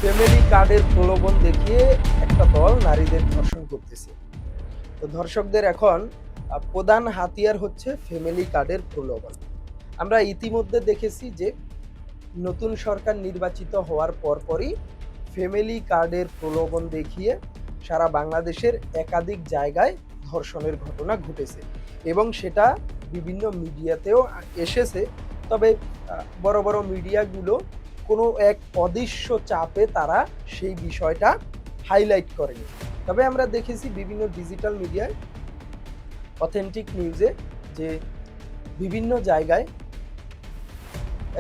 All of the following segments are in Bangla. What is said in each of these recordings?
ফ্যামিলি কার্ডের প্রলোভন দেখিয়ে একটা দল নারীদের ধর্ষণ করতেছে। তো ধর্ষকদের এখন প্রধান হাতিয়ার হচ্ছে ফ্যামিলি কার্ডের প্রলোভন। আমরা ইতিমধ্যে দেখেছি যে নতুন সরকার নির্বাচিত হওয়ার পরপরই ফ্যামিলি কার্ডের প্রলোভন দেখিয়ে সারা বাংলাদেশের একাধিক জায়গায় ধর্ষণের ঘটনা ঘটেছে এবং সেটা বিভিন্ন মিডিয়াতেও এসেছে। তবে বড় বড় মিডিয়াগুলো কোনো এক অদৃশ্য চাপে তারা সেই বিষয়টা হাইলাইট করেনি। তবে আমরা দেখেছি বিভিন্ন ডিজিটাল মিডিয়ায়, অথেন্টিক নিউজে, যে বিভিন্ন জায়গায়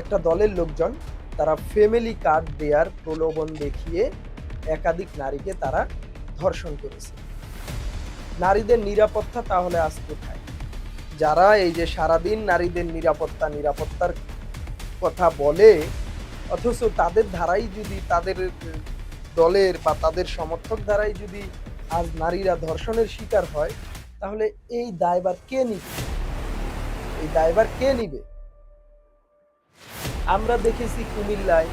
একটা দলের লোকজন তারা ফ্যামিলি কার্ড দেয়ার প্রলোভন দেখিয়ে একাধিক নারীকে তারা ধর্ষণ করেছে। নারীদের নিরাপত্তা তাহলে আজ কোথায়? যারা এই যে সারাদিন নারীদের নিরাপত্তার কথা বলে, অথচ তাদের ধারাই যদি তাদের দলের বা তাদের সমর্থক ধারাই যদি আজ নারীরা ধর্ষণের শিকার হয়, তাহলে এই দায়ভার কে নিবে? এই দায়ভার কে নিবে? আমরা দেখেছি কুমিল্লায়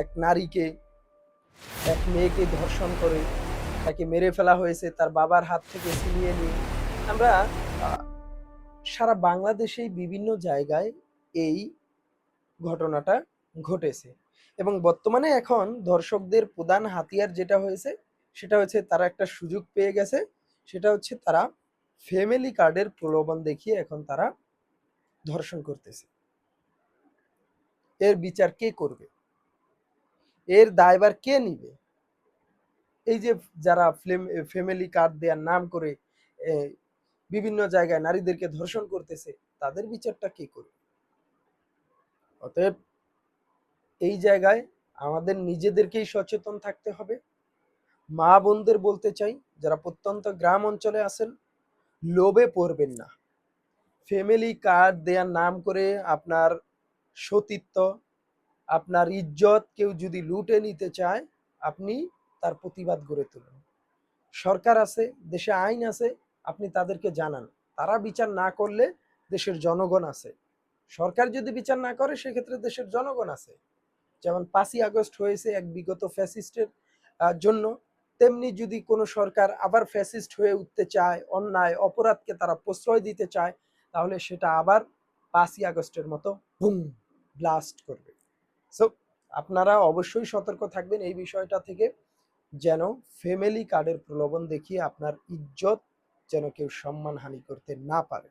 এক নারীকে, এক মেয়েকে ধর্ষণ করে তাকে মেরে ফেলা হয়েছে তার বাবার হাত থেকে ছিনিয়ে নিয়ে। আমরা সারা বাংলাদেশেই বিভিন্ন জায়গায় এই ঘটনাটা ঘটেছে এবং বর্তমানে এখন ধর্ষকদের প্রধান হাতিয়ার যেটা হয়েছে সেটা হচ্ছে তারা একটা সুযোগ পেয়ে গেছে। সেটা হচ্ছে তারা ফ্যামিলি কার্ডের প্রলোভন দেখিয়ে এখন তারা ধর্ষণ করতেছে। এর বিচার কে করবে? এর দায়ভার কে নিবে? এই যে যারা ফ্যামিলি কার্ড দেওয়ার নাম করে বিভিন্ন জায়গায় নারীদেরকে ধর্ষণ করতেছে, তাদের বিচারটা কে করবে? অতএব এই জায়গায় আমাদের নিজেদেরকেই সচেতন থাকতে হবে। মা বোনদের বলতে চাই, যারা প্রত্যন্ত গ্রাম অঞ্চলে আছেন, লোভে পড়বেন না। ফ্যামিলি কার্ড দেওয়ার নাম করে আপনার সতীত্ব, আপনার ইজ্জত কেউ যদি লুটে নিতে চায়, আপনি তার প্রতিবাদ গড়ে তুলুন। সরকার আছে, দেশে আইন আছে, আপনি তাদেরকে জানান। তারা বিচার না করলে দেশের জনগণ আছে। সরকার যদি বিচার না করে, সেক্ষেত্রে দেশের জনগণ আছে। যেমন 5ই আগস্ট হয়েছে এক বিগত ফ্যাসিস্টের জন্য, তেমনি যদি কোনো সরকার আবার ফ্যাসিস্ট হয়ে উঠতে চায়, অন্যায় অপরাধকে তারা প্রশ্রয় দিতে চায়, তাহলে সেটা আবার 5ই আগস্টের মতো বুম ব্লাস্ট করবে। সো আপনারা অবশ্যই সতর্ক থাকবেন এই বিষয়টা থেকে, যেন ফ্যামিলি কার্ডের প্রলোভন দেখিয়ে আপনার ইজ্জত যেন কেউ সম্মানহানি করতে না পারে।